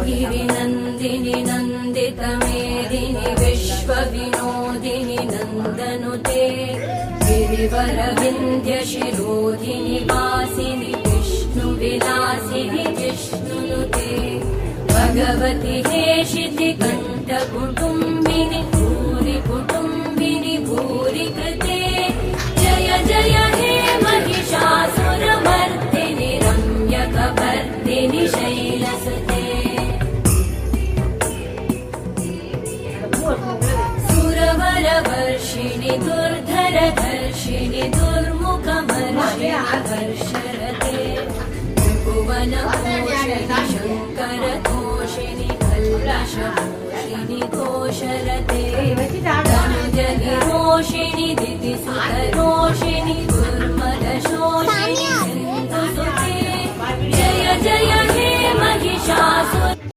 गिरिनन्दिनि नन्दितमेदिनि विश्वविनोदिनि नन्दनुते गिरिवरविन्ध्यशिरोधिनि वासिनि विष्णुविलासिनि जिष्णुनुते भगवति हेशिति कण्ठकुटुम्बिनि भूरि कुटुम्बिनि भूरि कृते जय जय हे महिषासुरमर्दिनि रम्यकपर्दिनि शैलसुते सुरवरवर्षिणि दुर्धरधर्षिणि दुर्मुखमर्षिणि हर्षरते त्रिभुवनपोषिणि शङ्करतोषिणि कल्लषपोषिणि घोषरते धनुजनिरोषिणि दितिसुतरोषिणि दुर्मदशोषिणि सिन्धुसुते जय जय हे महिषासुर